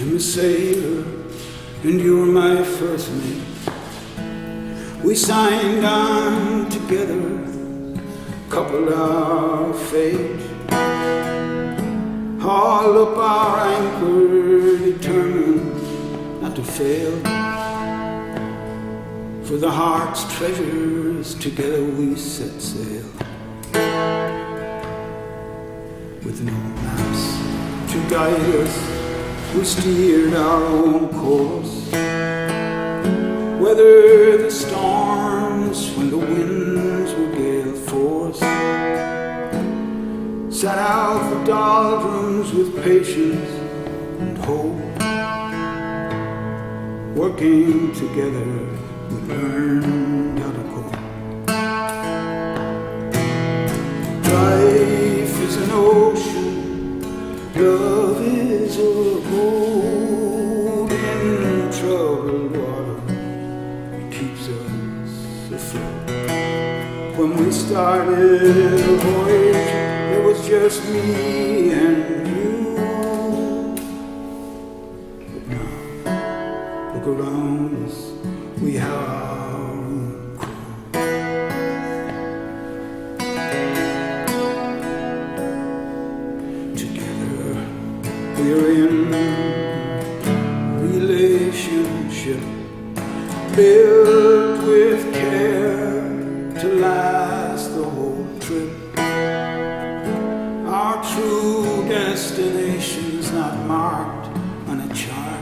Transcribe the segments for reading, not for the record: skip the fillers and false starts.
A sailor, and you were my first mate. We signed on together, coupled our fate. Haul up our anchor, determined not to fail. For the heart's treasures, together we set sail. With no maps to guide us, we steered our own course. Weathered the storms when the winds were gale force. Sat out the doldrums with patience and hope. Working together, we learned how to cope. Life is an ocean, love is a boat in troubled water. It keeps us afloat. When we started the voyage, it was just me and you. But now, look around us, we have our own crew. Together, we're in relationship, built with care to last the whole trip. Our true destination's not marked on a chart,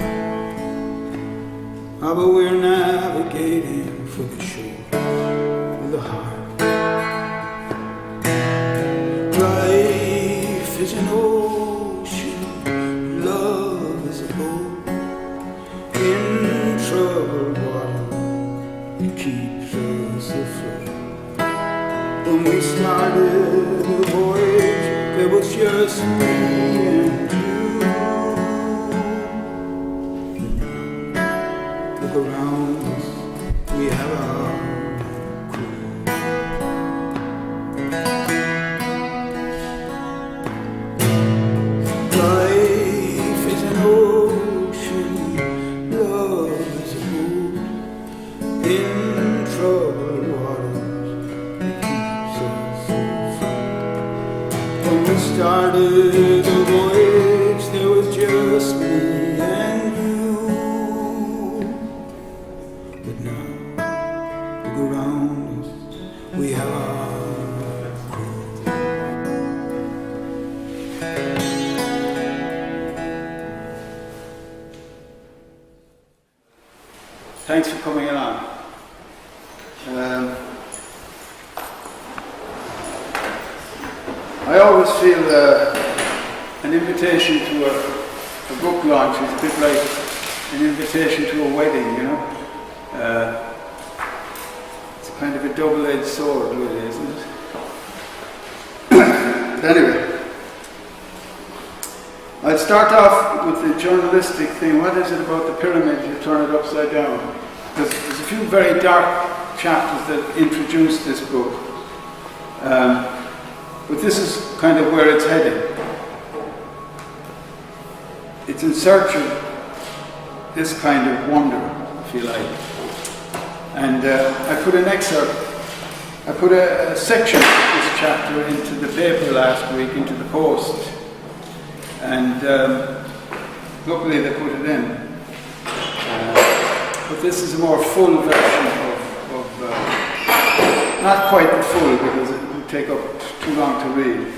but we're navigating for the shore of the heart. Life is an ocean, love is a boat in troubled water. It keeps us afloat. When we started the voyage, it was just me and you. Look around us, we have our crew. Life is an ocean, love is a boat in troubled waters. It keeps us afloat. When we started the voyage, there was just me and you. But now, look around us, we have our crew. Thanks for coming along. I always feel an invitation to a book launch is a bit like an invitation to a wedding, you know. It's kind of a double-edged sword, really, isn't it? But anyway, I'd start off with the journalistic thing. What is it about the pyramid you turn it upside down? There's a few very dark chapters that introduce this book. But this is kind of where it's heading. It's in search of this kind of wonder, if you like. And I put an excerpt, I put a section of this chapter into the paper last week, into the Post. And luckily they put it in. But this is a more full version of not quite the full, because it would take up too long to read.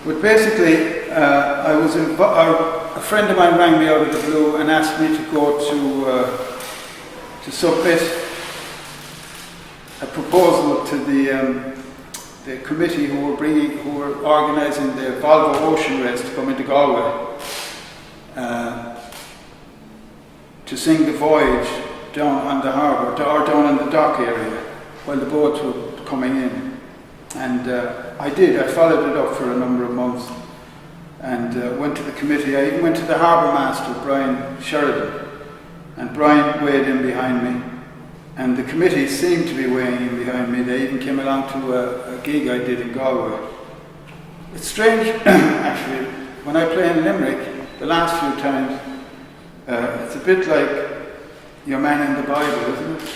But basically, a friend of mine rang me out of the blue and asked me to go to submit a proposal to the committee who were organising the Volvo Ocean Race to come into Galway, to sing the voyage down on the harbour, or down in the dock area, while the boats were coming in. And I followed it up for a number of months. and went to the committee. I even went to the harbour master, Brian Sheridan, and Brian weighed in behind me, and the committee seemed to be weighing in behind me. They even came along to a gig I did in Galway. It's strange, actually, when I play in Limerick, the last few times, it's a bit like your man in the Bible, isn't it?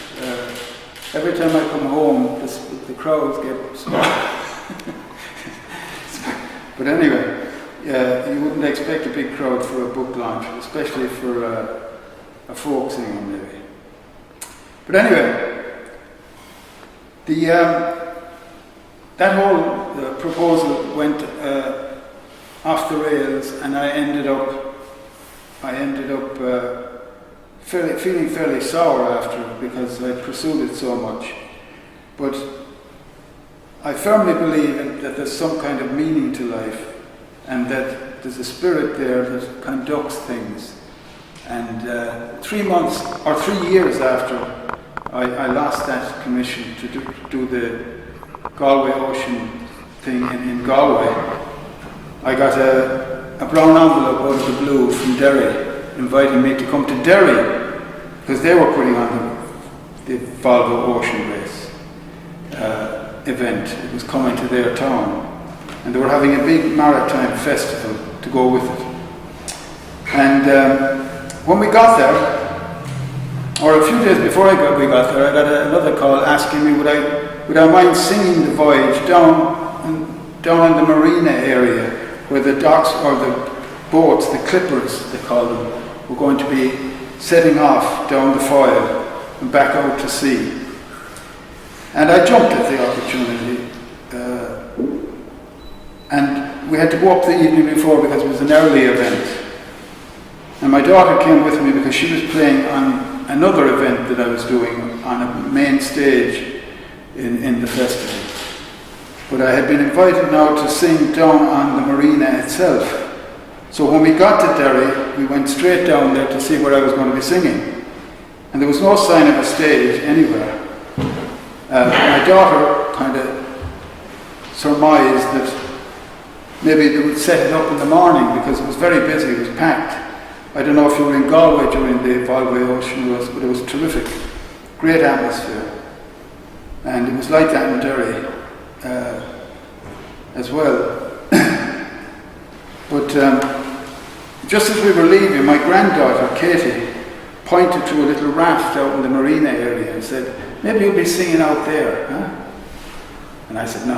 Every time I come home, the crowds get small. But anyway, you wouldn't expect a big crowd for a book launch, especially for a folk singer, maybe. But anyway, that whole proposal went off the rails, and I ended up feeling fairly sour after it because I pursued it so much. But I firmly believe that there's some kind of meaning to life, and that there's a spirit there that conducts things. And 3 months or 3 years after I lost that commission to do the Galway Ocean thing in Galway, I got a brown envelope out of the blue from Derry inviting me to come to Derry because they were putting on the Volvo Ocean Race event. It was coming to their town, and they were having a big maritime festival to go with it. And when we got there, or a few days before we got there, I got another call asking me would I mind singing the voyage down in the marina area where the docks or the boats, the clippers they call them, were going to be setting off down the Foyle and back out to sea. And I jumped at the opportunity, and we had to go up the evening before because it was an early event. And my daughter came with me because she was playing on another event that I was doing on a main stage in the festival. But I had been invited now to sing down on the marina itself. So when we got to Derry, we went straight down there to see where I was going to be singing. And there was no sign of a stage anywhere. My daughter kind of surmised that maybe they would set it up in the morning because it was very busy, it was packed. I don't know if you were in Galway during the Volvo Ocean Race, but it was terrific. Great atmosphere. And it was like that in Derry as well. But just as we were leaving, my granddaughter, Katie, pointed to a little raft out in the marina area and said, "Maybe you'll be singing out there, huh?" And I said, no,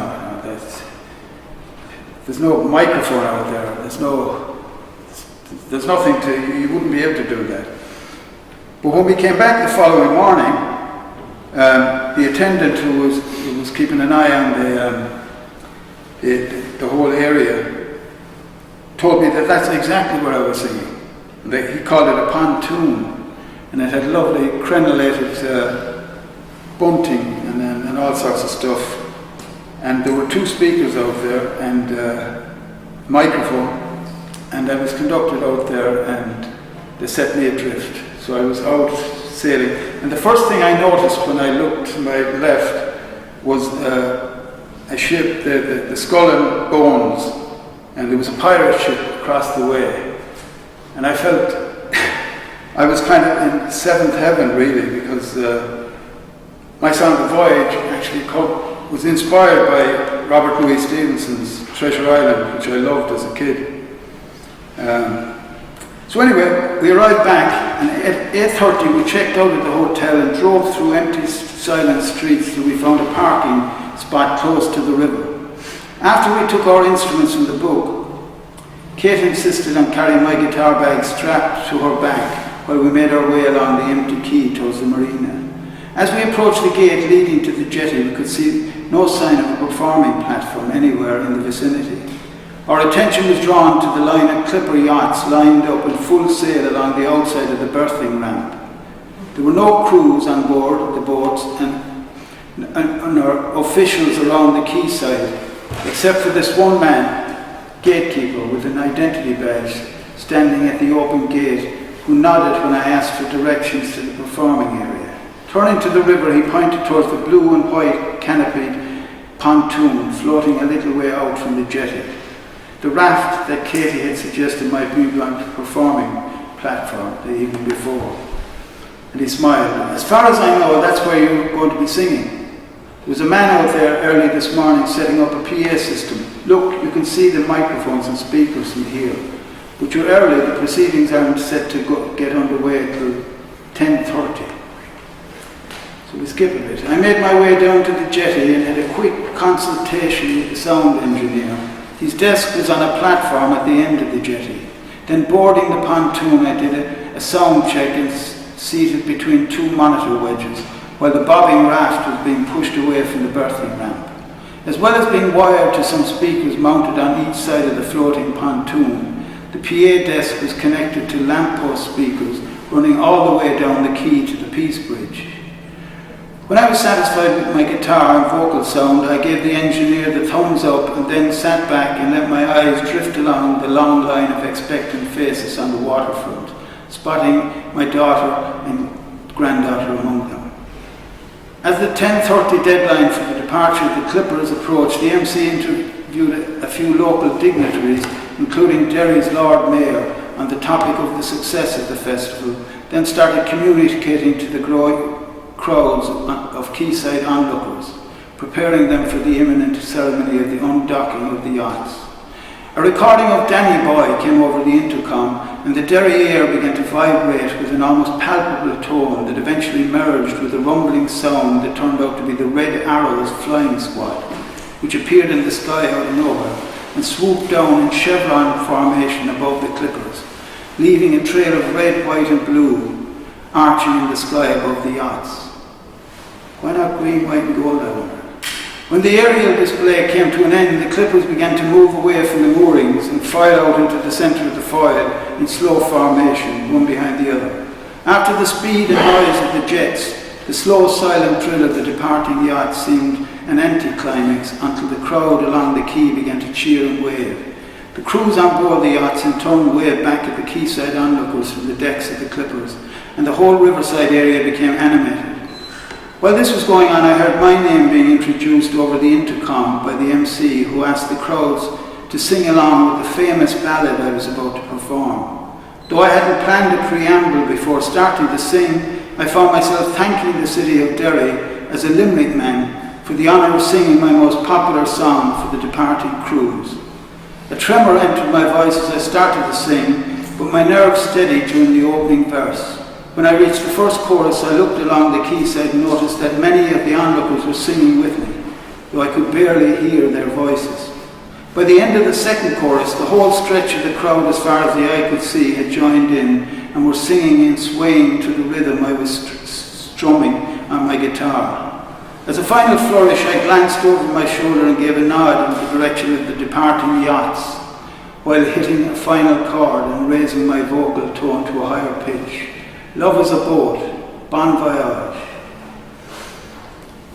there's no microphone out there. There's nothing you wouldn't be able to do that. But when we came back the following morning, the attendant who was keeping an eye on the whole area told me that that's exactly where I was singing. He called it a pontoon, and it had lovely crenellated bunting and all sorts of stuff. And there were 2 speakers out there and microphone, and I was conducted out there and they set me adrift. So I was out sailing, and the first thing I noticed when I looked to my left was a ship, the Skull and Bones, and there was a pirate ship across the way. And I felt I was kind of in 7th heaven really, because my song The Voyage actually was inspired by Robert Louis Stevenson's Treasure Island, which I loved as a kid. So anyway, we arrived back, and at 8:30 we checked out of the hotel and drove through empty, silent streets till we found a parking spot close to the river. After we took our instruments from the book, Kate insisted on carrying my guitar bag strapped to her back while we made our way along the empty quay towards the marina. As we approached the gate leading to the jetty, we could see no sign of a performing platform anywhere in the vicinity. Our attention was drawn to the line of clipper yachts lined up in full sail along the outside of the berthing ramp. There were no crews on board the boats and our officials around the quayside, except for this one man, gatekeeper with an identity badge, standing at the open gate, who nodded when I asked for directions to the performing area. Turning to the river, he pointed towards the blue and white canopied pontoon floating a little way out from the jetty. the raft that Katie had suggested might be on the performing platform the evening before. And he smiled. As far as I know, that's where you're going to be singing. There was a man out there early this morning setting up a PA system. Look, you can see the microphones and speakers from here. But you're early, the proceedings aren't set to get underway until 10:30. So we skip a bit. I made my way down to the jetty and had a quick consultation with the sound engineer. His desk was on a platform at the end of the jetty. Then boarding the pontoon, I did a sound check and seated between two monitor wedges while the bobbing raft was being pushed away from the berthing ramp. As well as being wired to some speakers mounted on each side of the floating pontoon, the PA desk was connected to lamppost speakers running all the way down the quay to the Peace Bridge. When I was satisfied with my guitar and vocal sound, I gave the engineer the thumbs up and then sat back and let my eyes drift along the long line of expectant faces on the waterfront, spotting my daughter and granddaughter among them. As the 10:30 deadline for the departure of the Clippers approached, the MC interviewed a few local dignitaries, including Derry's Lord Mayor, on the topic of the success of the festival, then started communicating to the growing crowds of quayside onlookers, preparing them for the imminent ceremony of the undocking of the yachts. A recording of Danny Boy came over the intercom, and the Derry air began to vibrate with an almost palpable tone that eventually merged with a rumbling sound that turned out to be the Red Arrows flying squad, which appeared in the sky out of nowhere and swooped down in chevron formation above the Clippers, leaving a trail of red, white and blue arching in the sky above the yachts. Why not green, white and gold, I wonder? When the aerial display came to an end, the Clippers began to move away from the moorings and file out into the centre of the foil in slow formation, one behind the other. After the speed and noise of the jets, the slow, silent drill of the departing yacht seemed an anticlimax until the crowd along the quay began to cheer and wave. The crews on board the yachts in turn waved back at the quayside onlookers from the decks of the Clippers, and the whole riverside area became animated. While this was going on, I heard my name being introduced over the intercom by the MC, who asked the crowds to sing along with the famous ballad I was about to perform. Though I hadn't planned a preamble before starting to sing, I found myself thanking the city of Derry as a Limerick man for the honour of singing my most popular song for the departing crews. A tremor entered my voice as I started to sing, but my nerves steadied during the opening verse. When I reached the first chorus, I looked along the quayside and noticed that many of the onlookers were singing with me, though I could barely hear their voices. By the end of the second chorus, the whole stretch of the crowd, as far as the eye could see, had joined in and were singing and swaying to the rhythm I was strumming on my guitar. As a final flourish, I glanced over my shoulder and gave a nod in the direction of the departing yachts, while hitting a final chord and raising my vocal tone to a higher pitch. Love is a boat, bon voyage.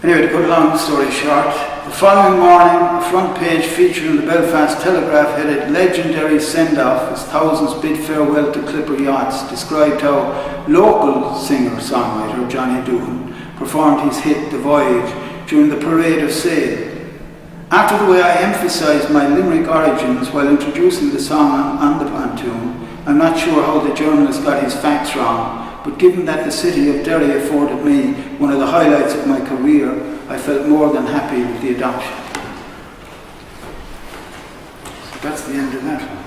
Anyway, to cut a long story short, the following morning, a front page feature in the Belfast Telegraph headed "Legendary Send-Off" as thousands bid farewell to Clipper yachts, described how local singer-songwriter Johnny Duhan performed his hit "The Voyage" during the Parade of Sail. After the way I emphasised my Limerick origins while introducing the song on the pontoon, I'm not sure how the journalist got his facts wrong, but given that the city of Derry afforded me one of the highlights of my career, I felt more than happy with the adoption. So that's the end of that one.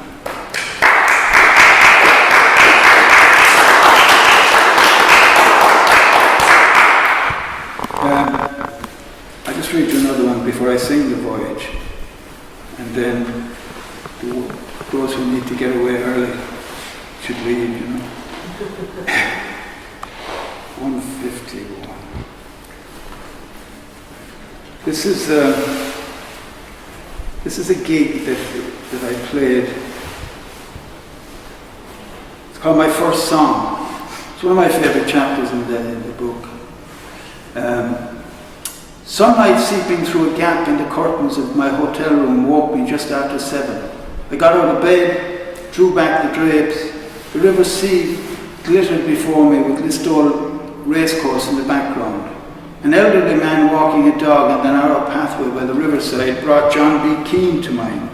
I'll just read you another one before I sing The Voyage, and then those who need to get away early should read, you know. 151. This is a gig that I played. It's called My First Song. It's one of my favourite chapters in the book. Sunlight seeping through a gap in the curtains of my hotel room woke me just after 7. I got out of bed, drew back the drapes. The River Sea glittered before me with Listowel racecourse in the background. An elderly man walking a dog on the narrow pathway by the riverside brought John B. Keane to mind.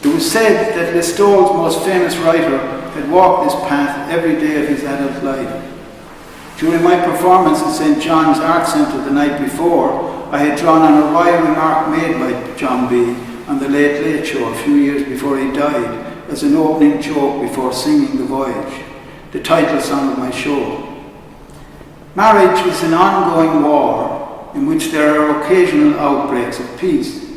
It was said that Listowel's most famous writer had walked this path every day of his adult life. During my performance in St. John's Art Centre the night before, I had drawn on a wry remark made by John B. on the Late Late Show a few years before he died as an opening joke before singing The Voyage, the title song of my show. Marriage is an ongoing war in which there are occasional outbreaks of peace.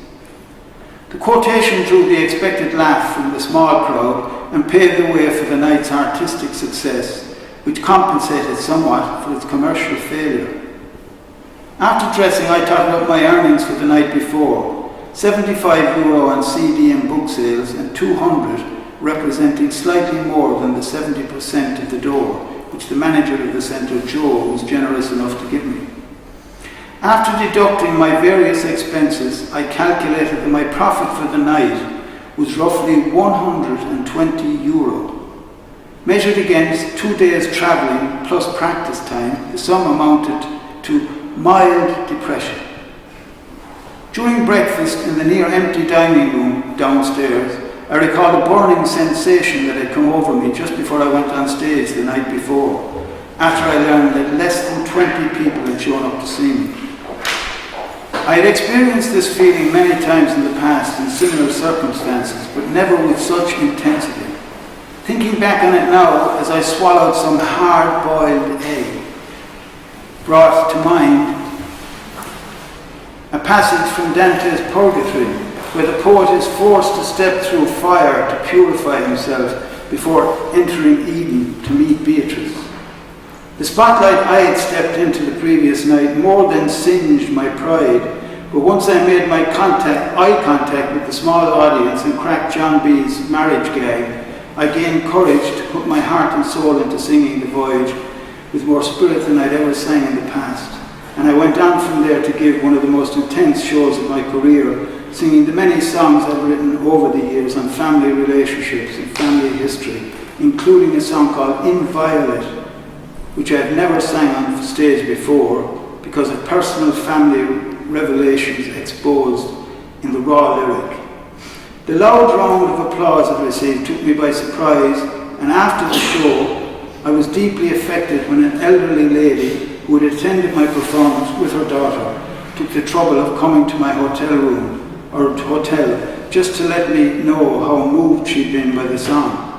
The quotation drew the expected laugh from the small crowd and paved the way for the night's artistic success, which compensated somewhat for its commercial failure. After dressing, I totted up my earnings for the night before, €75 on CD and book sales and 200 representing slightly more than the 70% of the door, which the manager of the centre, Joe, was generous enough to give me. After deducting my various expenses, I calculated that my profit for the night was roughly €120. Measured against 2 days travelling plus practice time, the sum amounted to mild depression. During breakfast in the near-empty dining room downstairs, I recalled a burning sensation that had come over me just before I went on stage the night before, after I learned that less than 20 people had shown up to see me. I had experienced this feeling many times in the past in similar circumstances, but never with such intensity. Thinking back on it now, as I swallowed some hard-boiled egg, brought to mind a passage from Dante's Purgatory, where the poet is forced to step through fire to purify himself before entering Eden to meet Beatrice. The spotlight I had stepped into the previous night more than singed my pride, but once I made my eye contact with the small audience and cracked John B.'s marriage gag, I gained courage to put my heart and soul into singing The Voyage with more spirit than I'd ever sang in the past. And I went on from there to give one of the most intense shows of my career, singing the many songs I've written over the years on family relationships and family history, including a song called Inviolate, which I had never sang on stage before because of personal family revelations exposed in the raw lyric. The loud round of applause I received took me by surprise, and after the show, I was deeply affected when an elderly lady who had attended my performance with her daughter took the trouble of coming to my hotel just to let me know how moved she'd been by the song.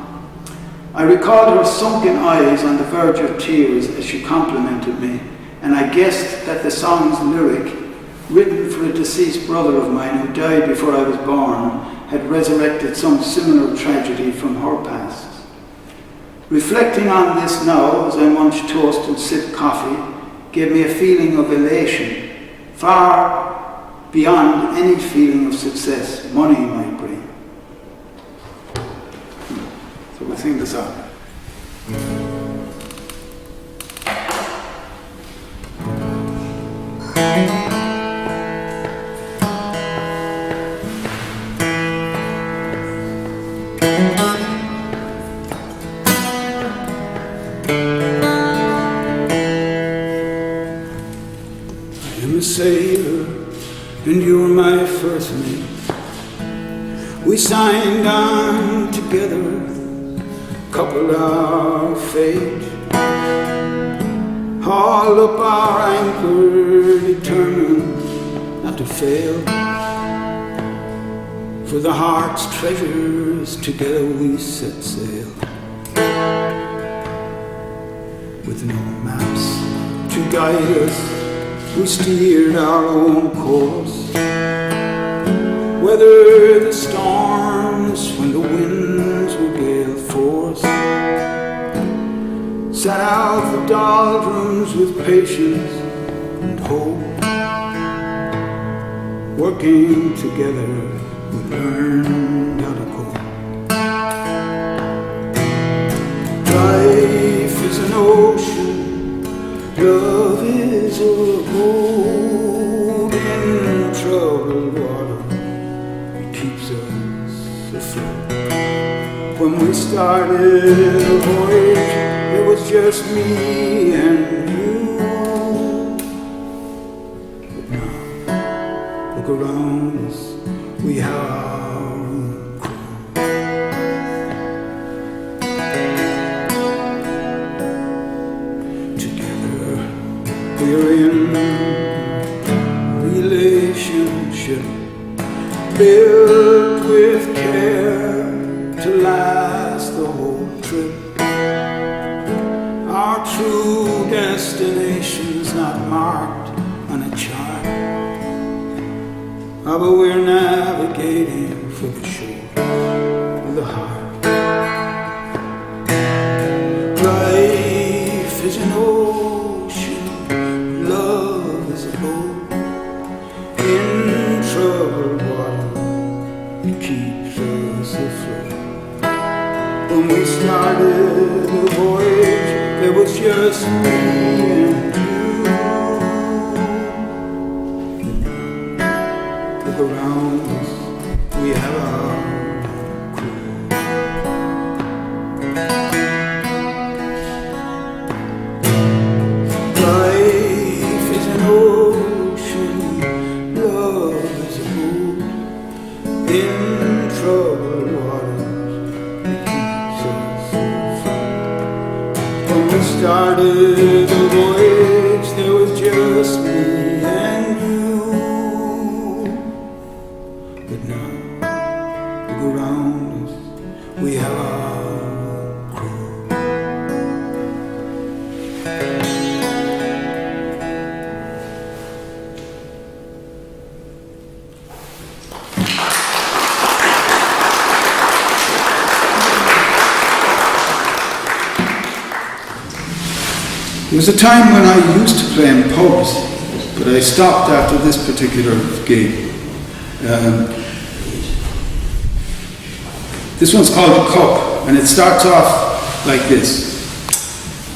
I recalled her sunken eyes on the verge of tears as she complimented me, and I guessed that the song's lyric, written for a deceased brother of mine who died before I was born, had resurrected some similar tragedy from her past. Reflecting on this now, as I munch toast and sip coffee, gave me a feeling of elation, far beyond any feeling of success money might bring. So we'll sing the song. Sailor, and you were my first mate. We signed on together, coupled our fate, hauled up our anchor, determined not to fail. For the heart's treasures, together we set sail, with no maps to guide us. We steered our own course, weathered the storms when the winds were gale force, sat out the doldrums with patience and hope. Working together, we learned how to cope. Life is an ocean, love is a boat in troubled water. It keeps us afloat. When we started the voyage, it was just me and you. But now, look around us, we have our own crew. built with care to last the whole trip. Our true destination's not marked on a chart, but we're navigating for the shore of the heart. Life is an ocean, love is a boat. In troubled water, it keeps us afloat. When we started the voyage, there was just me and you. Look around us, we have our crew. Life is an ocean, love is a boat. In troubled waters, it keeps us afloat. When we started the voyage, there was just me and you. But now, look around us, we have our crew. There was a time when I used to play in pubs, but I stopped after this particular gig. This one's called The Cup, and it starts off like this.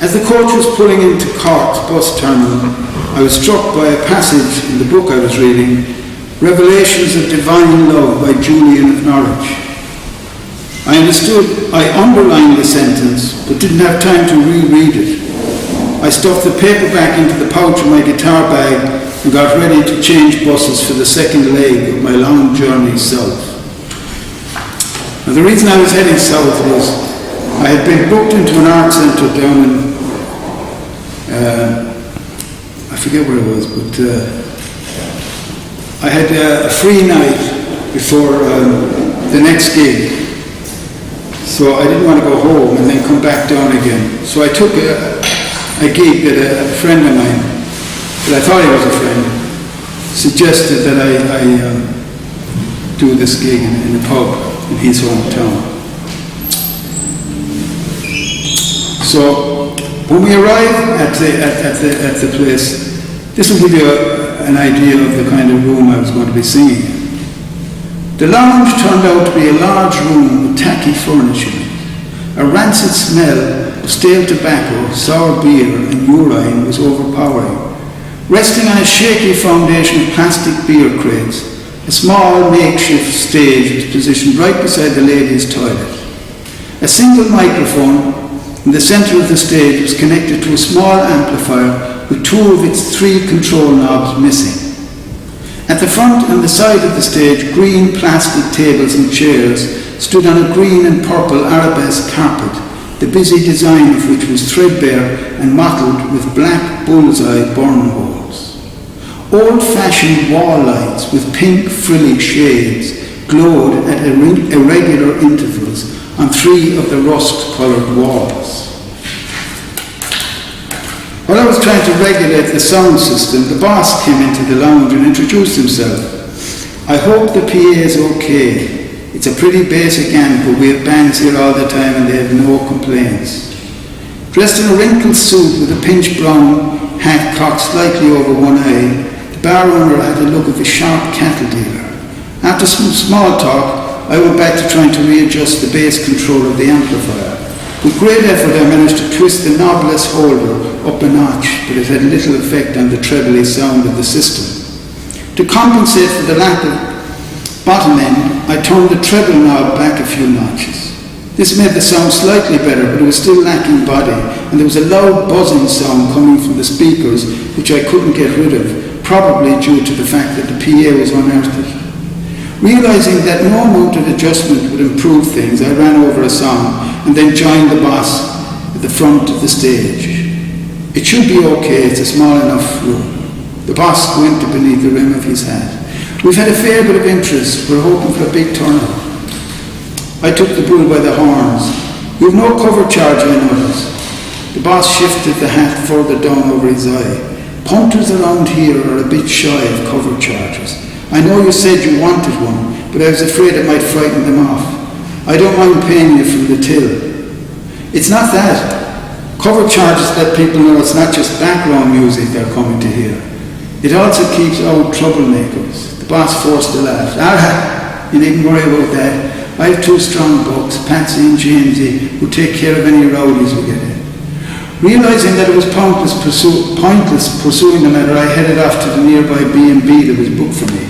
As the coach was pulling into Cork's bus terminal, I was struck by a passage in the book I was reading, Revelations of Divine Love by Julian of Norwich. I underlined the sentence, but didn't have time to reread it. I stuffed the paperback into the pouch of my guitar bag and got ready to change buses for the second leg of my long journey south. Now, the reason I was heading south was I had been booked into an art centre down in, I forget where it was, but I had a free night before the next gig. So I didn't want to go home and then come back down again. So I took a gig that a friend of mine, that I thought he was a friend, suggested that I do this gig in a pub in his hometown. So when we arrived at the place, this will give you an idea of the kind of room I was going to be singing in. The lounge turned out to be a large room with tacky furnishing. A rancid smell of stale tobacco, sour beer and urine was overpowering. Resting on a shaky foundation of plastic beer crates, a small makeshift stage was positioned right beside the ladies' toilet. A single microphone in the centre of the stage was connected to a small amplifier with two of its three control knobs missing. At the front and the side of the stage, green plastic tables and chairs stood on a green and purple arabesque carpet, the busy design of which was threadbare and mottled with black bullseye burn holes. Old-fashioned wall lights with pink frilly shades glowed at irregular intervals on three of the rust-coloured walls. While I was trying to regulate the sound system, the boss came into the lounge and introduced himself. I hope the PA is okay. It's a pretty basic amp, but we have bands here all the time and they have no complaints. Dressed in a wrinkled suit with a pinch brown hat cocked slightly over one eye, the bar owner had the look of a sharp cattle dealer. After some small talk, I went back to trying to readjust the bass control of the amplifier. With great effort I managed to twist the knobless holder up a notch, but it had little effect on the trebly sound of the system. To compensate for the lack of bottom end, I turned the treble knob back a few notches. This made the sound slightly better, but it was still lacking body, and there was a loud buzzing sound coming from the speakers which I couldn't get rid of, probably due to the fact that the PA was unearthly. Realizing that no amount of adjustment would improve things, I ran over a song and then joined the boss at the front of the stage. It should be okay, it's a small enough room. The boss squinted beneath the rim of his hat. We've had a fair bit of interest. We're hoping for a big turnout. I took the bull by the horns. We've no cover charge, I noticed. The boss shifted the hat further down over his eye. Punters around here are a bit shy of cover charges. I know you said you wanted one, but I was afraid it might frighten them off. I don't mind paying you from the till. It's not that. Cover charges let people know it's not just background music they're coming to hear. It also keeps out troublemakers. The boss forced a laugh. You needn't worry about that. I have 2 strong bucks, Patsy and Jamesy, who take care of any rowdies we get in. Realising that it was pointless pursuing the matter, I headed off to the nearby B&B that was booked for me.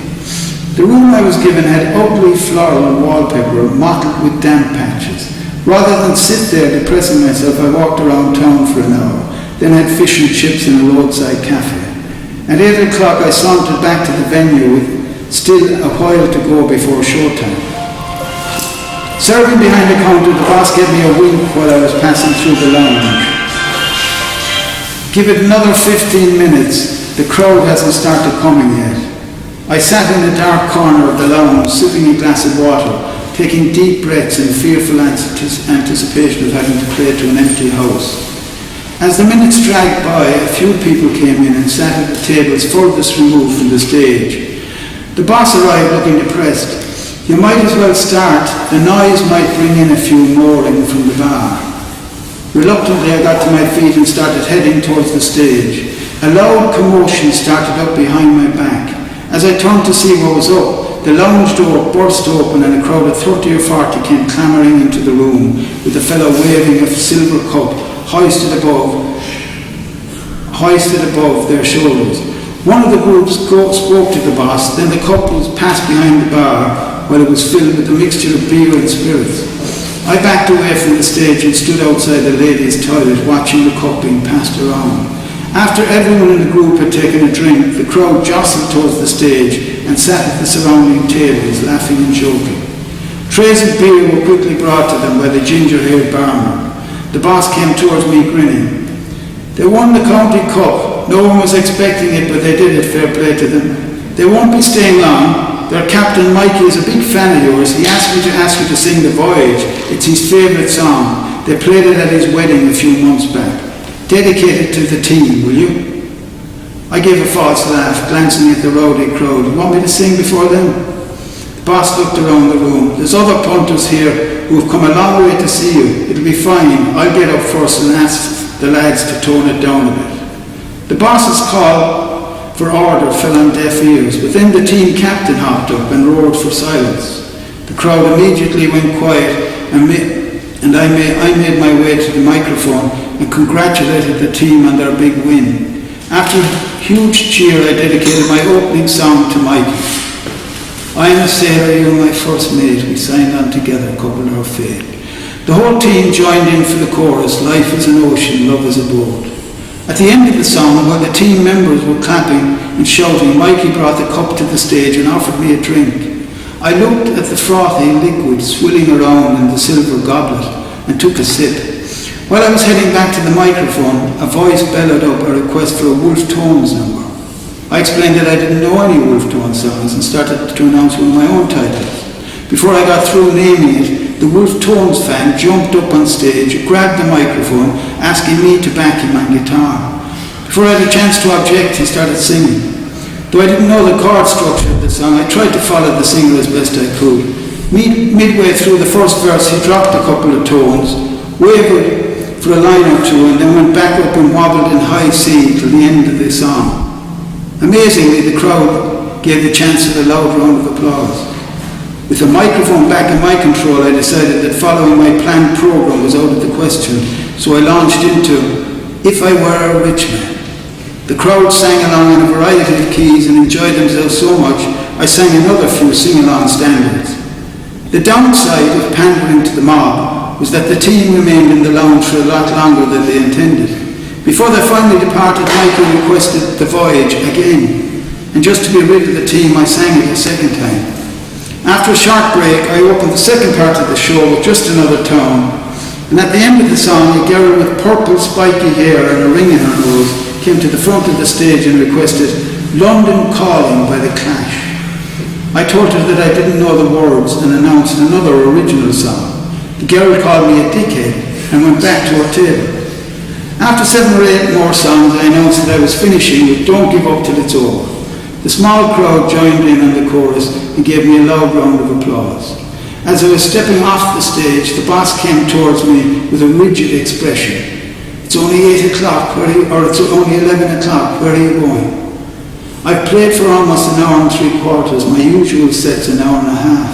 The room I was given had ugly floral wallpaper mottled with damp patches. Rather than sit there depressing myself, I walked around town for an hour, then had fish and chips in a roadside cafe. At 8 o'clock I sauntered back to the venue with still a while to go before showtime. Serving behind the counter, the boss gave me a wink while I was passing through the lounge. Give it another 15 minutes, the crowd hasn't started coming yet. I sat in the dark corner of the lounge, sipping a glass of water, taking deep breaths in fearful anticipation of having to play to an empty house. As the minutes dragged by, a few people came in and sat at the tables furthest removed from the stage. The boss arrived looking depressed. You might as well start. The noise might bring in a few more in from the bar. Reluctantly, I got to my feet and started heading towards the stage. A loud commotion started up behind my back. As I turned to see what was up, the lounge door burst open and a crowd of 30 or 40 came clamouring into the room, with the fellow waving a silver cup hoisted above their shoulders. One of the groups spoke to the boss, then the cup was passed behind the bar while it was filled with a mixture of beer and spirits. I backed away from the stage and stood outside the ladies' toilet watching the cup being passed around. After everyone in the group had taken a drink, the crowd jostled towards the stage and sat at the surrounding tables, laughing and joking. Trays of beer were quickly brought to them by the ginger-haired barman. The boss came towards me grinning. They won the county cup. No one was expecting it, but they did it, fair play to them. They won't be staying long. Their captain, Mikey, is a big fan of yours. He asked me to ask you to sing The Voyage. It's his favourite song. They played it at his wedding a few months back. Dedicate it to the team, will you? I gave a false laugh, glancing at the rowdy crowd. You want me to sing before them? The boss looked around the room. There's other punters here who have come a long way to see you. It'll be fine. I'll get up first and ask the lads to tone it down a bit. The boss's call for order fell on deaf ears, but then the team captain hopped up and roared for silence. The crowd immediately went quiet and I made my way to the microphone and congratulated the team on their big win. After a huge cheer, I dedicated my opening song to Mikey. I am a sailor, you are my first mate. We signed on together, coupled our fate. The whole team joined in for the chorus, life is an ocean, love is a boat. At the end of the song, while the team members were clapping and shouting, Mikey brought the cup to the stage and offered me a drink. I looked at the frothy liquid swilling around in the silver goblet and took a sip. While I was heading back to the microphone, a voice bellowed up a request for a Wolf Tones number. I explained that I didn't know any Wolf Tones songs and started to announce one of my own titles. Before I got through naming it, the Wolf Tones fan jumped up on stage, grabbed the microphone, asking me to back him on guitar. Before I had a chance to object, he started singing. Though I didn't know the chord structure of the song, I tried to follow the singer as best I could. Midway through the first verse, he dropped a couple of tones, wavered for a line or two, and then went back up and wobbled in high C till the end of the song. Amazingly, the crowd gave the chance of a loud round of applause. With the microphone back in my control, I decided that following my planned program was out of the question, so I launched into If I Were a Rich Man. The crowd sang along in a variety of keys and enjoyed themselves so much, I sang another few sing-along standards. The downside of pandering to the mob was that the team remained in the lounge for a lot longer than they intended. Before they finally departed, Michael requested The Voyage again, and just to be rid of the team, I sang it a second time. After a short break, I opened the second part of the show with just another tone, and at the end of the song, a girl with purple spiky hair and a ring in her nose came to the front of the stage and requested London Calling by The Clash. I told her that I didn't know the words and announced another original song. The girl called me a dickhead and went back to her table. After 7 or 8 more songs, I announced that I was finishing with Don't Give Up Till It's Over. The small crowd joined in on the chorus and gave me a loud round of applause. As I was stepping off the stage, the boss came towards me with a rigid expression. It's only 8 o'clock, it's only 11 o'clock, where are you going? I've played for almost an hour and 3/4, my usual set's an hour and a half.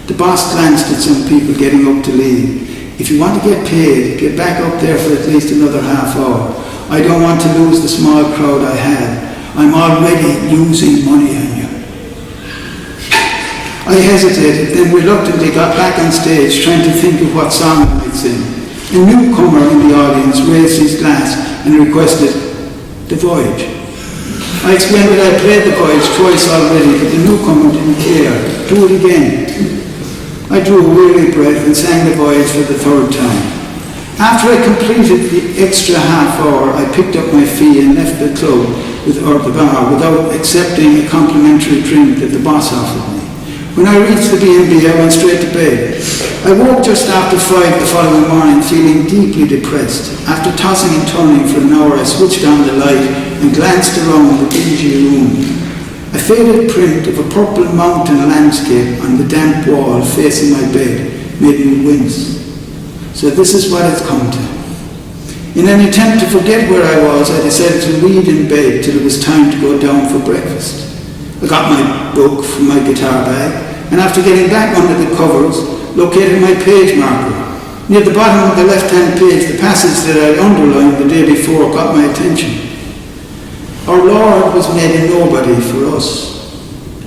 The boss glanced at some people getting up to leave. If you want to get paid, get back up there for at least another half hour. I don't want to lose the small crowd I had. I'm already losing money on you. I hesitated, then reluctantly got back on stage, trying to think of what song I might sing. A newcomer in the audience raised his glass and requested The Voyage. I explained that I played The Voyage twice already, but the newcomer didn't care. Do it again. I drew a weary breath and sang The Voyage for the 3rd time. After I completed the extra half hour, I picked up my fee and left the club or the bar without accepting a complimentary drink that the boss offered me. When I reached the B&B, I went straight to bed. I woke just after 5 the following morning, feeling deeply depressed. After tossing and turning for an hour, I switched on the light and glanced around the dingy room. A faded print of a purple mountain landscape on the damp wall facing my bed made me wince. So this is what it's come to. In an attempt to forget where I was, I decided to read in bed till it was time to go down for breakfast. I got my book from my guitar bag, and after getting back under the covers, located my page marker. Near the bottom of the left-hand page, the passage that I underlined the day before got my attention. Our Lord was made a nobody for us,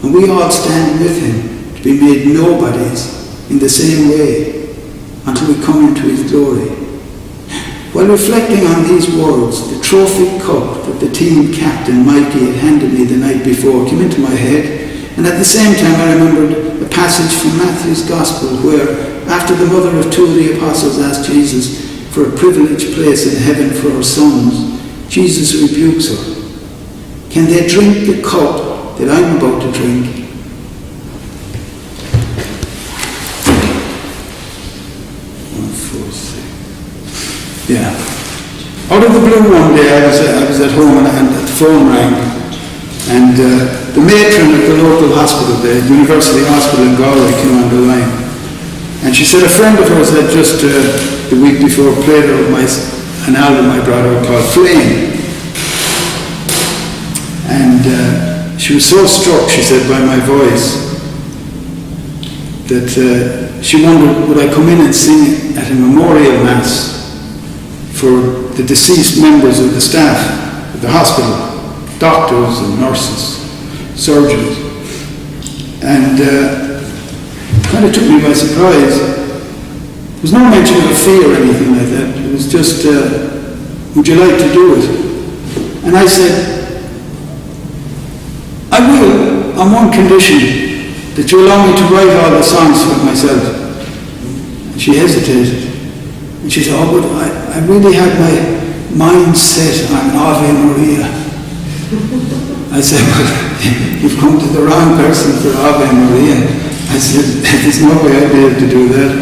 and we all stand with him to be made nobodies in the same way until we come into his glory. While reflecting on these words, the trophy cup that the team captain Mikey had handed me the night before came into my head, and at the same time I remembered a passage from Matthew's Gospel where, after the mother of 2 of the apostles asked Jesus for a privileged place in heaven for her sons, Jesus rebukes her. Can they drink the cup that I'm about to drink? Yeah. Out of the blue one day, I was at home and the phone rang, and the matron at the local hospital, the University Hospital in Galway, came on the line, and she said a friend of hers had just the week before played her an album I brought out called Flame, and she was so struck, she said, by my voice that she wondered would I come in and sing at a memorial mass for the deceased members of the staff of the hospital, doctors and nurses, surgeons. And it kind of took me by surprise. There was no mention of a fee or anything like that. It was just, would you like to do it? And I said, I will, on one condition, that you allow me to write all the songs for myself. And she hesitated. And she said, oh, but I really had my mind set on Ave Maria. I said, well, you've come to the wrong person for Ave Maria. I said, there's no way I'd be able to do that.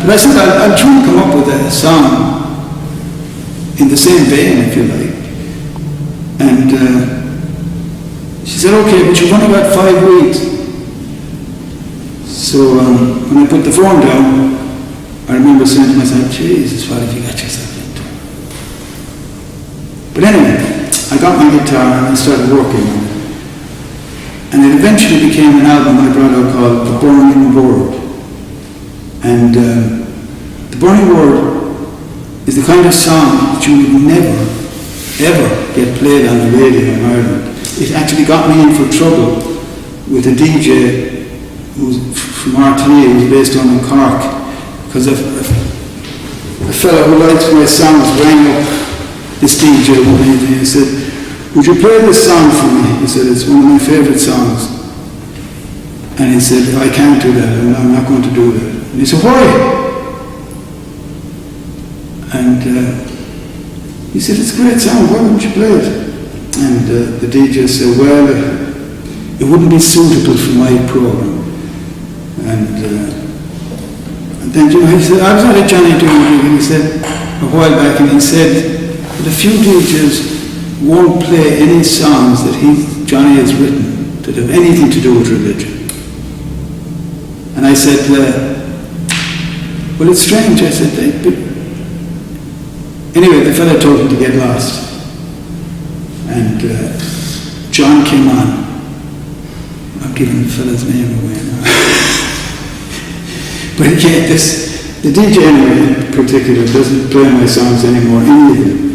But I said, I'll try and come up with a song in the same vein, if you like. And she said, okay, but you've only got 5 weeks. So when I put the phone down, I remember saying to myself, Jesus, what have you got yourself into? But anyway, I got my guitar and I started working on it. And it eventually became an album I brought out called The Burning Word. And The Burning Word is the kind of song that you would never, ever get played on the radio in Ireland. It actually got me in for trouble with a DJ who's from RTE, who was based on in Cork, because a fellow who likes my songs rang up this DJ one evening and he said, would you play this song for me? He said, it's one of my favourite songs. And he said, I can't do that, I'm not going to do that. And he said, why? And he said, it's a great song, why wouldn't you play it? And the DJ said, well, it wouldn't be suitable for my program. And then, you know, he said, I was at a Johnny Duhan gig, and he said, a while back, and he said that a few DJs won't play any songs that Johnny has written that have anything to do with religion. And I said, well, it's strange. I said, anyway, the fellow told him to get lost. And John came on. I'm giving the fellow's name away now. But again, the DJ anyway in particular doesn't play my songs anymore anyway.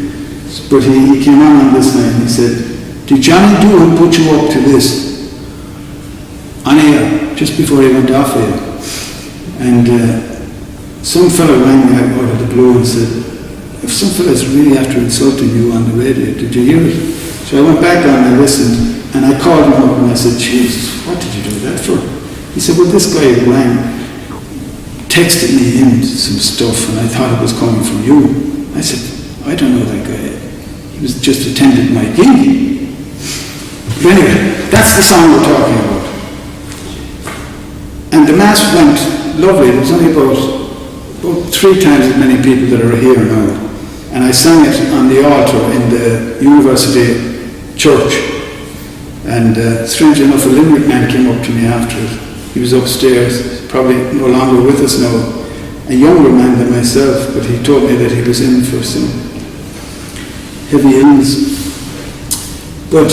But he came on this night and he said, did Johnny Duhan put you up to this? On air, just before he went off air. And some fellow rang me out of the blue and said, if some fellow's really after insulting you on the radio, did you hear it? So I went back on and I listened, and I called him up and I said, Jesus, what did you do that for? He said, well, this guy texted me in some stuff and I thought it was coming from you. I said, I don't know that guy. He was just attended my gig. But anyway, that's the song we're talking about. And the mass went lovely. There was only about 3 times as many people that are here now. And I sang it on the altar in the university church. And strangely enough, a Limerick man came up to me after it. He was upstairs, probably no longer with us now, a younger man than myself, but he told me that he was in for some heavy illness. But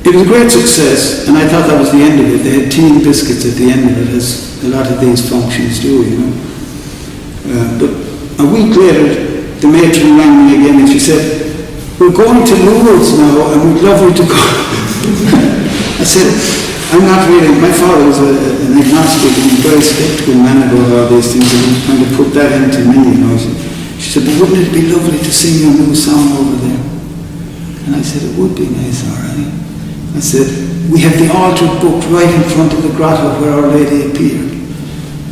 it was a great success, and I thought that was the end of it. They had tea and biscuits at the end of it, as a lot of these functions do, you know. But a week later, the matron rang me again and she said, we're going to Lourdes now and we'd love you to go. I said, I'm not really, my father was an agnostic and a very skeptical man about all these things, and he was trying to put that into me, you know. She said, but wouldn't it be lovely to sing your new song over there? And I said, it would be nice, all right. I said, we have the altar booked right in front of the grotto where Our Lady appeared.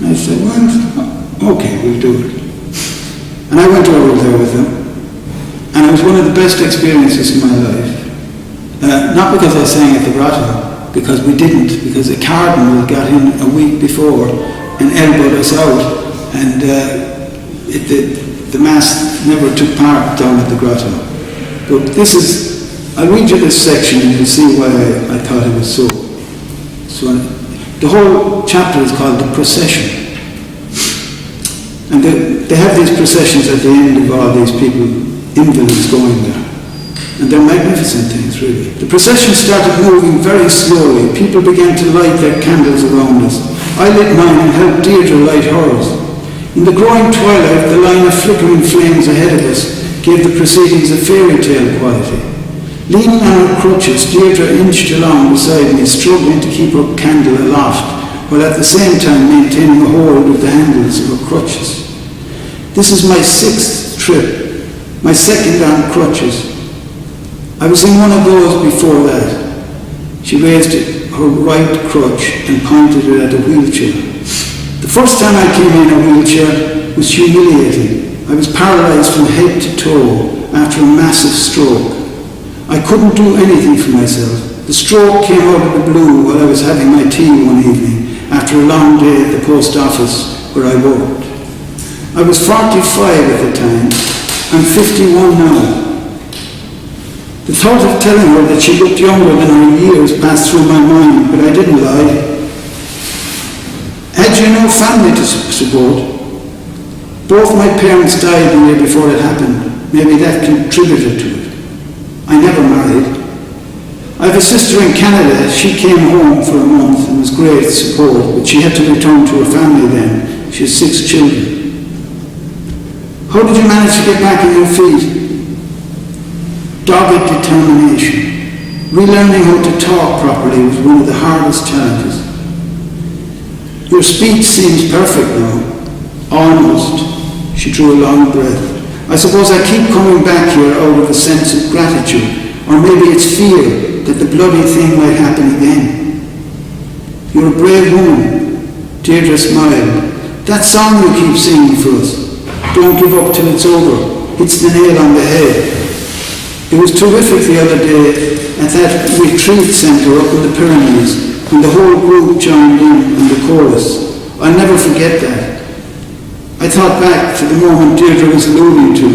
And I said, well, okay, we'll do it. And I went over there with them, and it was one of the best experiences in my life. Not because I sang at the grotto, because we didn't, because a cardinal got in a week before and elbowed us out, and the mass never took part down at the grotto. But this is, I'll read you this section and you'll see why I thought it was so. So the whole chapter is called The Procession. And they have these processions at the end of all these people, invalids going there. And they're magnificent things, really. The procession started moving very slowly. People began to light their candles around us. I lit mine and helped Deirdre light hers. In the growing twilight, the line of flickering flames ahead of us gave the proceedings a fairy tale quality. Leaning on her crutches, Deirdre inched along beside me, struggling to keep her candle aloft, while at the same time maintaining a hold of the handles of her crutches. This is my 6th trip, my 2nd on crutches. I was in one of those before that. She raised her right crutch and pointed it at a wheelchair. The first time I came in a wheelchair was humiliating. I was paralyzed from head to toe after a massive stroke. I couldn't do anything for myself. The stroke came out of the blue while I was having my tea one evening after a long day at the post office where I worked. I was 45 at the time. I'm 51 now. The thought of telling her that she looked younger than her years passed through my mind, but I didn't lie. Had you no family to support? Both my parents died the year before it happened. Maybe that contributed to it. I never married. I have a sister in Canada. She came home for a month and was great support, but she had to return to her family then. She has 6 children. How did you manage to get back on your feet? Dogged determination. Relearning how to talk properly was one of the hardest challenges. Your speech seems perfect now. Almost. She drew a long breath. I suppose I keep coming back here out of a sense of gratitude, or maybe it's fear that the bloody thing might happen again. You're a brave woman. Deirdre smiled. That song you keep singing for us, Don't Give Up Till It's Over, hits the nail on the head. It was terrific the other day at that retreat centre up in the Pyrenees, when the whole group joined in the chorus. I'll never forget that. I thought back to the moment Deirdre was alluding to,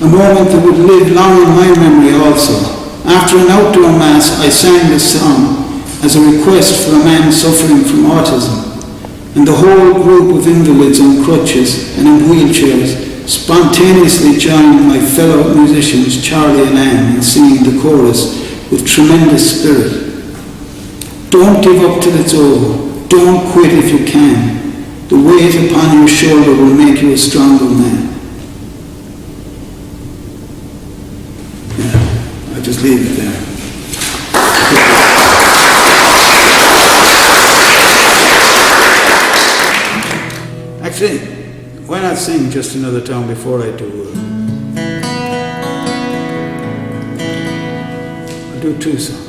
a moment that would live long in my memory also. After an outdoor mass, I sang this song as a request for a man suffering from autism, and the whole group of invalids on crutches and in wheelchairs spontaneously joined my fellow musicians Charlie and Anne in singing the chorus with tremendous spirit. Don't give up till it's over. Don't quit if you can. The weight upon your shoulder will make you a stronger man. Yeah, I'll just leave it there. Actually, why not sing Just Another Town before I do? I'll do two songs.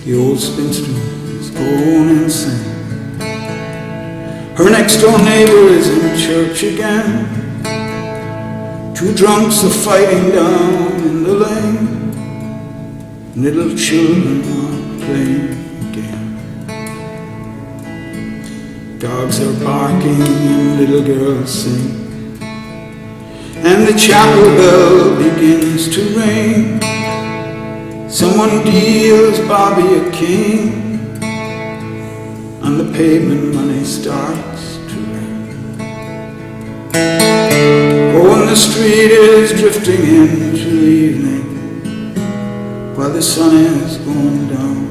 The old spinster is going insane. Her next door neighbor is in church again. Two drunks are fighting down in the lane. Little children are playing again. Dogs are barking and little girls sing. And the chapel bell begins to ring. Someone deals Bobby a king, and the pavement money starts to rain. Oh, and the street is drifting into evening, while the sun is going down.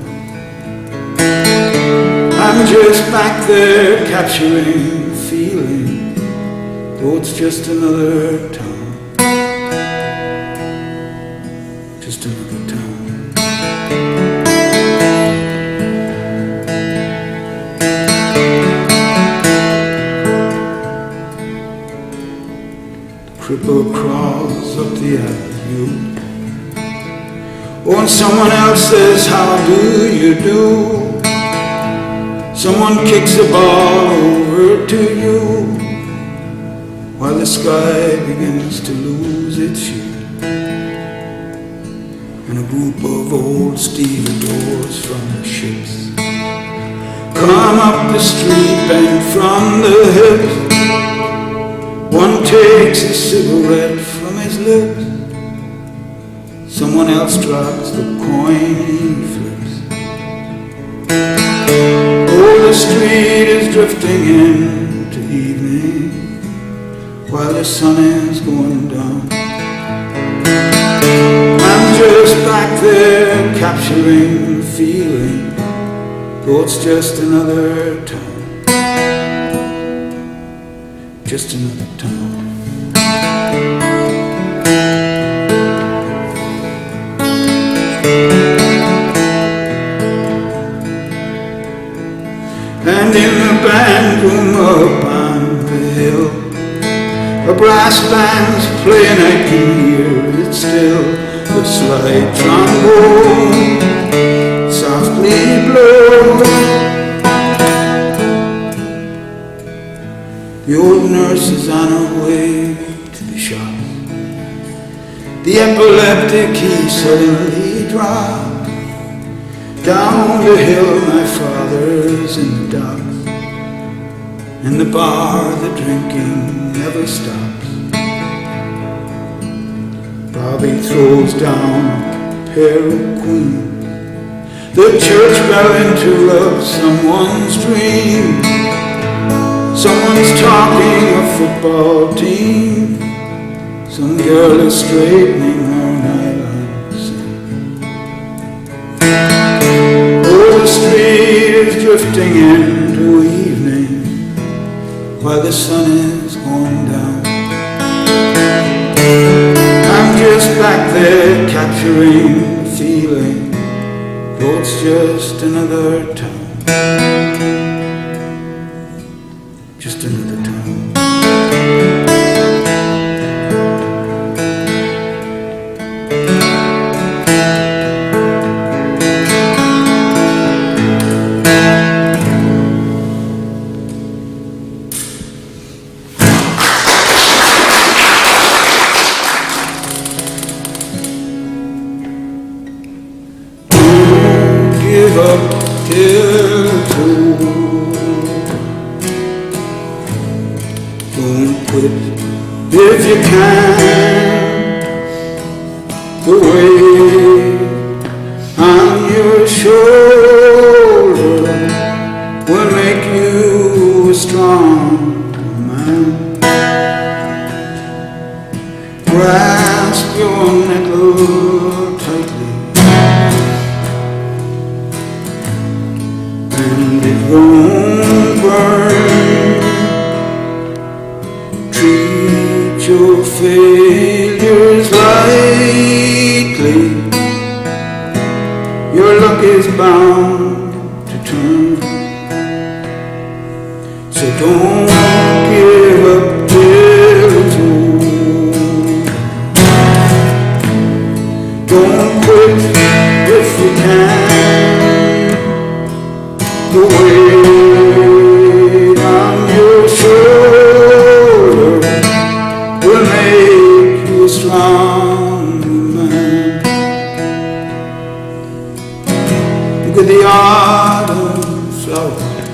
I'm just back there capturing the feeling, though it's just another town. Just another town. Cripple crawls up the avenue. Oh, and someone else says, how do you do? Someone kicks a ball over to you, while the sky begins to lose its hue. And a group of old stevedores from the ships come up the street bent from the hips. One takes a cigarette from his lips. Someone else drops the coin he flips. Oh, the street is drifting into evening, while the sun is going down. I'm just back there capturing the feeling, though it's just another town. Just another town. And in the band room up on the hill, a brass band's playing, I can hear it still. The slight trombone softly blows. The old nurse is on her way to the shop. The epileptic he suddenly dropped. Down the hill my father's in the docks. In the bar the drinking never stops. Bobby throws down a pair of queens. The church bell interrupts someone's dream. Someone's talking a football team. Some girl is straightening her nylon seam. Oh, the street is drifting into evening, while the sun is going down. I'm just back there capturing the feeling, though it's just another town. Just another town. if you can, the weight on your shoulder will make you a strong man. Grasp your nettle tightly, and it won't burn. Treat your failures lightly, your luck is bound to turn. So don't give up till it's over. Don't quit if you can. The weight on your shoulder will make you a strong man. Look at the autumn flowers,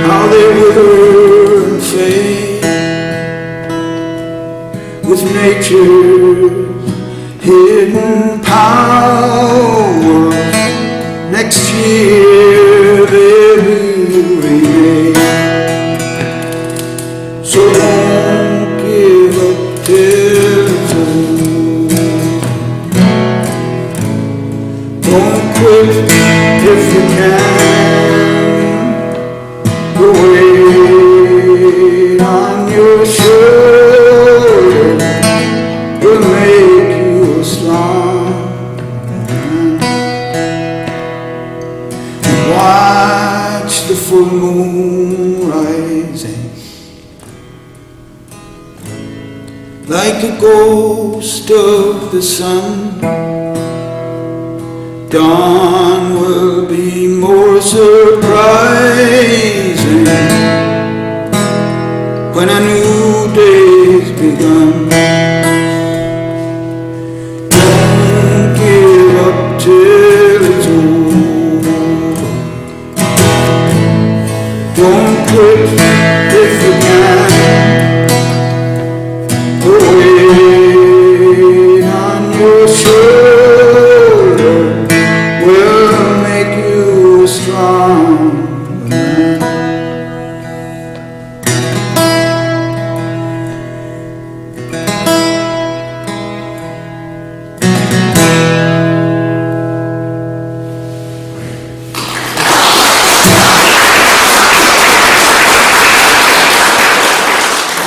how they wither and fade with nature's hidden power. Next year they will remain. So don't give up till it's over. Don't quit if you can. The weight on your shoulder will make you a strong man. Watch the full moon rising like a ghost of the sun. Dawn will be more surprising when a new day's begun. Don't give up till it's over. Don't quit if you can. The weight on your shoulder will make you a strong man.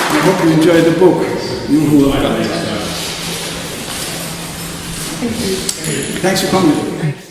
I hope you enjoyed the book, you who have got it. Thanks for coming.